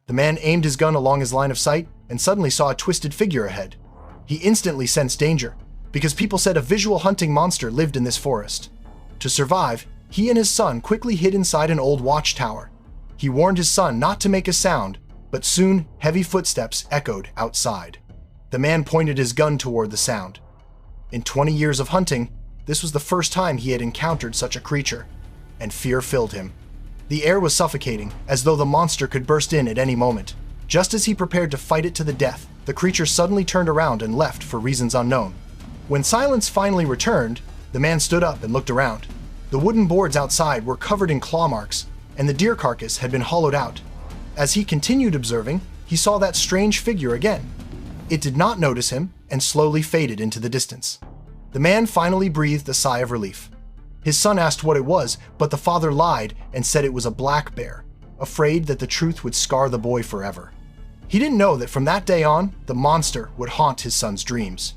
The man aimed his gun along his line of sight and suddenly saw a twisted figure ahead. He instantly sensed danger, because people said a visual hunting monster lived in this forest. To survive, he and his son quickly hid inside an old watchtower. He warned his son not to make a sound, but soon heavy footsteps echoed outside. The man pointed his gun toward the sound. In 20 years of hunting, this was the first time he had encountered such a creature, and fear filled him. The air was suffocating, as though the monster could burst in at any moment. Just as he prepared to fight it to the death, the creature suddenly turned around and left for reasons unknown. When silence finally returned, the man stood up and looked around. The wooden boards outside were covered in claw marks, and the deer carcass had been hollowed out. As he continued observing, he saw that strange figure again. It did not notice him and slowly faded into the distance. The man finally breathed a sigh of relief. His son asked what it was, but the father lied and said it was a black bear, afraid that the truth would scar the boy forever. He didn't know that from that day on, the monster would haunt his son's dreams.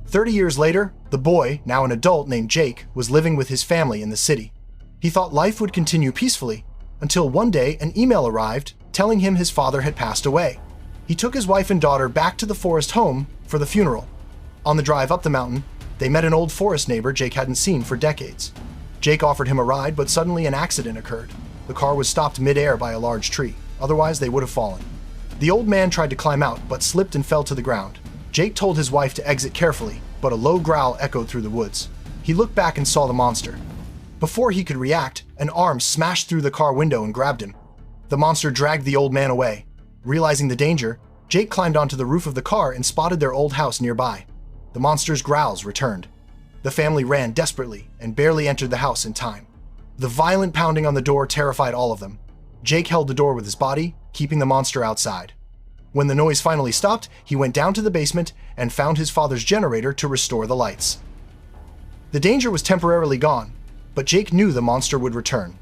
30 years later, the boy, now an adult named Jake, was living with his family in the city. He thought life would continue peacefully, until one day an email arrived telling him his father had passed away. He took his wife and daughter back to the forest home for the funeral. On the drive up the mountain, they met an old forest neighbor Jake hadn't seen for decades. Jake offered him a ride, but suddenly an accident occurred. The car was stopped mid-air by a large tree, otherwise they would have fallen. The old man tried to climb out, but slipped and fell to the ground. Jake told his wife to exit carefully, but a low growl echoed through the woods. He looked back and saw the monster. Before he could react, an arm smashed through the car window and grabbed him. The monster dragged the old man away. Realizing the danger, Jake climbed onto the roof of the car and spotted their old house nearby. The monster's growls returned. The family ran desperately and barely entered the house in time. The violent pounding on the door terrified all of them. Jake held the door with his body, keeping the monster outside. When the noise finally stopped, he went down to the basement and found his father's generator to restore the lights. The danger was temporarily gone, but Jake knew the monster would return.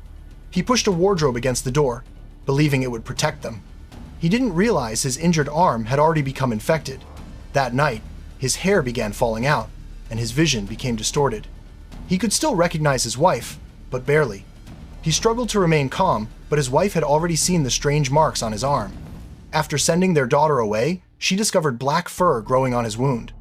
He pushed a wardrobe against the door, believing it would protect them. He didn't realize his injured arm had already become infected. That night, his hair began falling out, and his vision became distorted. He could still recognize his wife, but barely. He struggled to remain calm, but his wife had already seen the strange marks on his arm. After sending their daughter away, she discovered black fur growing on his wound.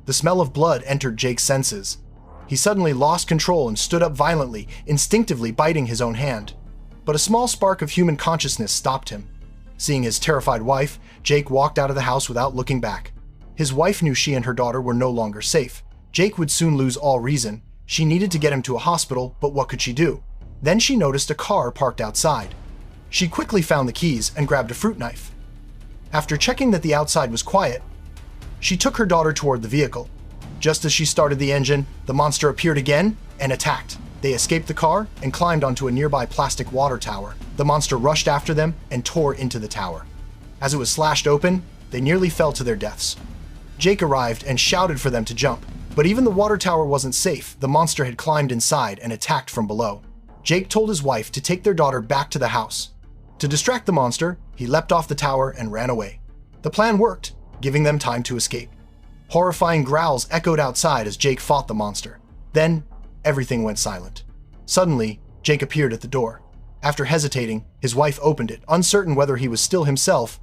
The smell of blood entered Jake's senses. He suddenly lost control and stood up violently, instinctively biting his own hand. But a small spark of human consciousness stopped him. Seeing his terrified wife, Jake walked out of the house without looking back. His wife knew she and her daughter were no longer safe. Jake would soon lose all reason. She needed to get him to a hospital, but what could she do? Then she noticed a car parked outside. She quickly found the keys and grabbed a fruit knife. After checking that the outside was quiet, she took her daughter toward the vehicle. Just as she started the engine, the monster appeared again and attacked. They escaped the car and climbed onto a nearby plastic water tower. The monster rushed after them and tore into the tower. As it was slashed open, they nearly fell to their deaths. Jake arrived and shouted for them to jump, but even the water tower wasn't safe. The monster had climbed inside and attacked from below. Jake told his wife to take their daughter back to the house. To distract the monster, he leapt off the tower and ran away. The plan worked, giving them time to escape. Horrifying growls echoed outside as Jake fought the monster. Then, everything went silent. Suddenly, Jake appeared at the door. After hesitating, his wife opened it, uncertain whether he was still himself.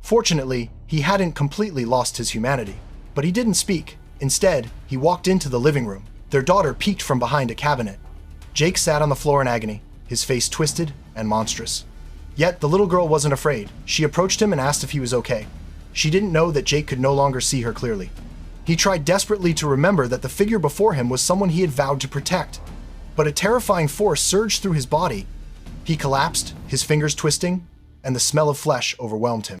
Fortunately, he hadn't completely lost his humanity. But he didn't speak. Instead, he walked into the living room. Their daughter peeked from behind a cabinet. Jake sat on the floor in agony, his face twisted and monstrous. Yet the little girl wasn't afraid. She approached him and asked if he was okay. She didn't know that Jake could no longer see her clearly. He tried desperately to remember that the figure before him was someone he had vowed to protect. But a terrifying force surged through his body. He collapsed, his fingers twisting, and the smell of flesh overwhelmed him.